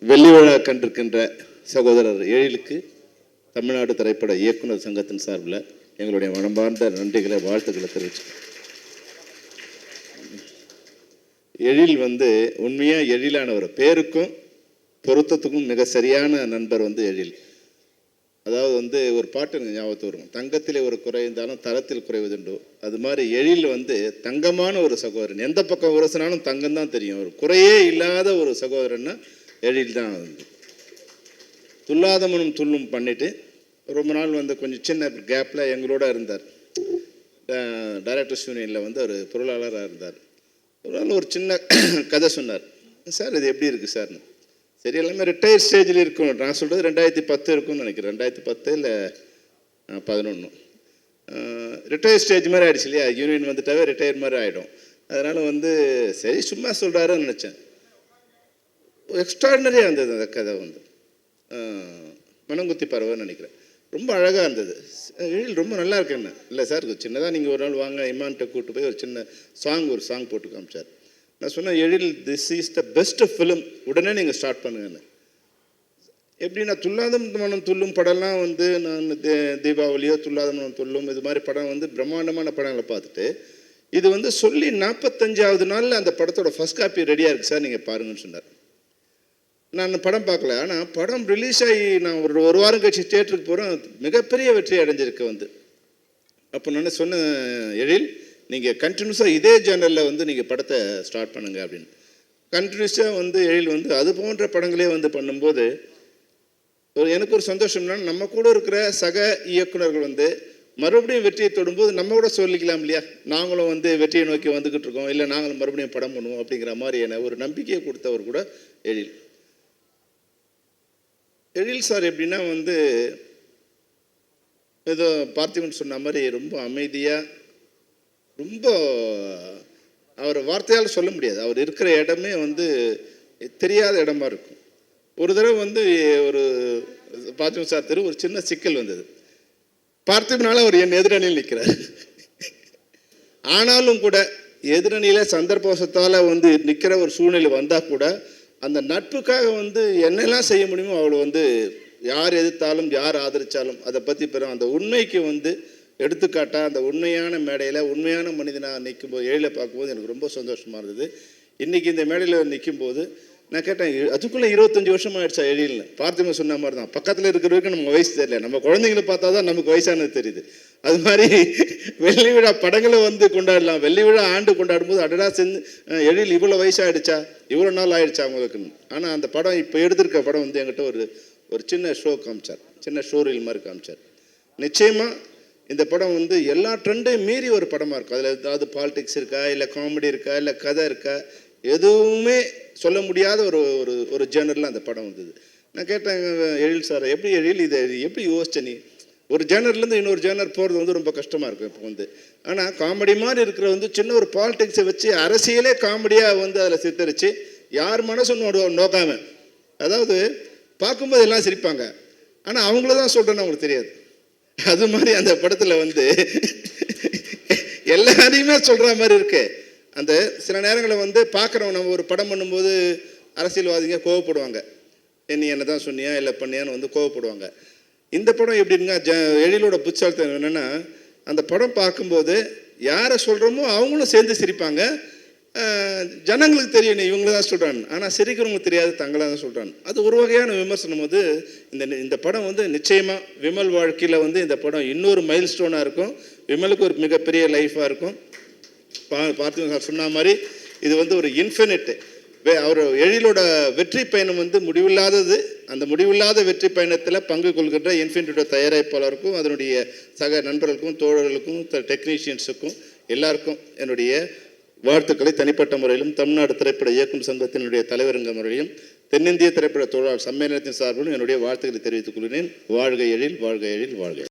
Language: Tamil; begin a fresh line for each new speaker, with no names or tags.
வெள்ளி விழா கண்டிருக்கின்ற சகோதரர் எழிலுக்கு தமிழ்நாடு திரைப்பட இயக்குனர் சங்கத்தின் சார்பில் எங்களுடைய மனமார்ந்த நன்றிகளை வாழ்த்துக்களை தெரிவிச்சு. எழில் உண்மையாக எழிலானவர், பேருக்கும் பொருத்தத்துக்கும் மிக சரியான நண்பர் எழில். அதாவது ஒரு பாட்டு எனக்கு ஞாபகத்து வரும், தங்கத்திலே ஒரு குறை இருந்தாலும் தரத்தில் குறைவதுண்டோ. அது மாதிரி எழில் தங்கமான ஒரு சகோதரன். எந்த பக்கம் உரசினாலும் தங்கம் தான் தெரியும். ஒரு குறையே இல்லாத ஒரு சகோதரன்னா எழில் தான். துல்லாதமனும் துள்ளும் பண்ணிட்டு ரொம்ப நாள் கொஞ்சம் சின்ன கேப்பில் எங்களோட இருந்தார். டைரக்டர்ஸ் யூனியனில் ஒரு பொருளாளராக இருந்தார். ஒரு நாள் ஒரு சின்ன கதை சொன்னார். சார் இது எப்படி இருக்குது சார்னு. சரி, எல்லாமே ரிட்டையர் ஸ்டேஜில் இருக்கும். நான் சொல்கிறது 2010 இருக்கும்னு நினைக்கிறேன். 2010 இல்லை 11. ரிட்டையர் ஸ்டேஜ் மாதிரி ஆகிடுச்சு இல்லையா. யூனியன் வந்துட்டாவே ரிட்டையர் மாதிரி ஆகிடும். அதனால் சரி சும்மா சொல்கிறாருன்னு நினச்சேன். எக்ஸ்ட்ராடினரியாக இருந்தது அந்த கதை. மனங்குத்தி பறவைன்னு நினைக்கிறேன். ரொம்ப அழகாக இருந்தது. எழில் ரொம்ப நல்லா இருக்கு. என்ன இல்லை சார், சின்னதாக நீங்கள் ஒரு நாள் வாங்க இமான்கிட்ட கூப்பிட்டு போய் ஒரு சின்ன ஒரு சாங் போட்டு காமிச்சார். நான் சொன்னேன், Ezhil this is the best film, உடனே நீங்கள் ஸ்டார்ட் பண்ணுங்கன்னு. எப்படின்னா துல்லாத மனம் துள்ளும் படம்லாம் நான் தீபாவளியோ துல்லாத மனம் துள்ளும் இது மாதிரி படம் பிரம்மாண்டமான படங்களை பார்த்துட்டு இது சொல்லி 45வது நாளில் அந்த படத்தோட ஃபர்ஸ்ட் காப்பி ரெடியாக இருக்குது சார், நீங்கள் பாருங்கன்னு சொன்னார். நான் படம் பார்க்கல, ஆனால் படம் ரிலீஸ் ஆகி நான் ஒரு வாரம் கழிச்சு தியேட்டருக்கு போகிறேன். மிகப்பெரிய வெற்றி அடைஞ்சிருக்கு. அப்போ நான் சொன்னேன், எழில் நீங்கள் கண்டினியூஸாக இதே ஜேர்னலில் நீங்கள் படத்தை ஸ்டார்ட் பண்ணுங்க அப்படின்னு. கண்டினியூஸாக எழில் அது போன்ற படங்களே பண்ணும்போது எனக்கு ஒரு சந்தோஷம்னா, நம்ம கூட இருக்கிற சக இயக்குனர்கள் மறுபடியும் வெற்றியை தொடும்போது நம்ம கூட சொல்லிக்கலாம் இல்லையா, நாங்களும் வெற்றியை நோக்கி வந்துக்கிட்டு இருக்கோம், இல்லை நாங்களும் மறுபடியும் படம் பண்ணுவோம் அப்படிங்கிற மாதிரியான ஒரு நம்பிக்கையை கொடுத்தவர் கூட எழில். எழில் சார் எப்படின்னா ஏதோ பார்த்திபன் சொன்ன மாதிரி ரொம்ப அமைதியாக, ரொம்ப அவர் வார்த்தையால் சொல்ல முடியாது. அவர் இருக்கிற இடமே தெரியாத இடமா இருக்கும். ஒரு தடவை ஒரு பார்த்திபன் சார் ஒரு சின்ன சிக்கல் வந்தது. பார்த்திபனால அவர் என் எதிரணியில் நிற்கிறார். ஆனாலும் கூட எதிரணியில் சந்தர்ப்பவசத்தால் நிற்கிற ஒரு சூழ்நிலை வந்தால் கூட அந்த நட்புக்காக என்னெல்லாம் செய்ய முடியுமோ அவள் யார் எதிர்த்தாலும் யார் ஆதரித்தாலும் அதை பற்றி பெறும் அந்த உண்மைக்கு எடுத்துக்காட்டாக அந்த உண்மையான மேடையில் உண்மையான மனிதனாக நிற்கும்போது எழிலை பார்க்கும்போது எனக்கு ரொம்ப சந்தோஷமாக இருந்தது. இன்றைக்கி இந்த மேடையில் நிற்கும்போது நான் கேட்டேன், அதுக்குள்ளே 25 வருஷம் ஆகிடுச்சா எழில்னு. பார்த்திபன் சொன்ன மாதிரி தான், பக்கத்தில் இருக்கிறவருக்கு நம்ம வயசு தெரியல, நம்ம குழந்தைங்களை பார்த்தா தான் நமக்கு வயசானது தெரியுது. அது மாதிரி வெள்ளி விழா படங்களை கொண்டாடலாம். வெள்ளி விழா ஆண்டு கொண்டாடும் போது அடடா எழில் இவ்வளோ வயசாகிடுச்சா, இவ்வளோ நாள் ஆகிடுச்சா அவங்களுக்குன்னு. ஆனால் அந்த படம் இப்போ எடுத்திருக்க படம் என்கிட்ட ஒரு சின்ன ஷோ காமிச்சார், சின்ன ஷோ ரீல் மாதிரி காமிச்சார். நிச்சயமாக இந்த படம் எல்லா ட்ரெண்டையும் மீறி ஒரு படமாக இருக்கும். அதில் ஏதாவது பாலிடிக்ஸ் இருக்கா, இல்லை காமெடி இருக்கா, இல்லை கதை இருக்கா, எதுவுமே சொல்ல முடியாத ஒரு ஜேர்னலில் அந்த படம் வந்தது. நான் கேட்டேன் எழில் சார், எப்படி எழில் இதை எப்படி யோசிச்ச நீ? ஒரு ஜேர்னர்லேருந்து இன்னொரு ஜேர்னர் போகிறது ரொம்ப கஷ்டமாக இருக்கும் இப்போ ஆனால் காமெடி மாதிரி இருக்கிற சின்ன ஒரு பாலிடிக்ஸை வச்சு அரசியலே காமெடியாக அதில் சித்தரித்து யார் மனசும் நோக்காம, அதாவது பார்க்கும்போது எல்லாம் சிரிப்பாங்க, ஆனால் அவங்கள தான் சொல்கிறேன்னு அவங்களுக்கு தெரியாது. அது மாதிரி அந்த படத்தில் எல்லாரையுமே சொல்கிற மாதிரி இருக்கு. அந்த சில நேரங்களில் பார்க்குறவங்க நம்ம ஒரு படம் பண்ணும்போது அரசியல்வாதிங்க கோவப்படுவாங்க, நீ என்ன தான் சொன்னியா இல்லை பண்ணியான்னு கோவப்படுவாங்க. இந்த படம் எப்படின்னா எழிலோட புத்தாலித்தனம் என்னென்னா, அந்த படம் பார்க்கும்போது யாரை சொல்கிறோமோ அவங்களும் சேர்ந்து சிரிப்பாங்க. ஜனங்களுக்கு தெரியும் நீ இவங்கள தான் சொல்கிறான்னு, ஆனால் சிரிக்கிறவங்களுக்கு தெரியாது தங்களாக தான் சொல்கிறான்னு. அது ஒரு வகையான விமர்சனம். இந்த படம் நிச்சயமாக விமல் வாழ்க்கையில் இந்த படம் இன்னொரு மைல் ஸ்டோனாக இருக்கும். விமலுக்கு ஒரு மிகப்பெரிய லைஃபாக இருக்கும். பார்த்து சொன்ன மாதிரி இது ஒரு இன்ஃபினிட். அவர் எழிலோட வெற்றி பயணம் முடிவில்லாதது. அந்த முடிவில்லாத வெற்றி பயணத்தில் பங்கு கொள்கின்ற இன்ஃபினிட்டோட தயாரிப்பாளருக்கும் அதனுடைய சக நண்பர்களுக்கும் தோழர்களுக்கும் டெக்னீஷியன்ஸுக்கும் எல்லாருக்கும் என்னுடைய வாழ்த்துக்களை தனிப்பட்ட முறையிலும் தமிழ்நாடு திரைப்பட இயக்கும் சங்கத்தினுடைய தலைவர் என்ற முறையிலும் தென்னிந்திய திரைப்பட தொழிலாளர் சம்மேளனத்தின் சார்பிலும் என்னுடைய வாழ்த்துக்களை தெரிவித்துக் கொள்கிறேன். வாழ்க எழில், வாழ்க எழில், வாழ்க.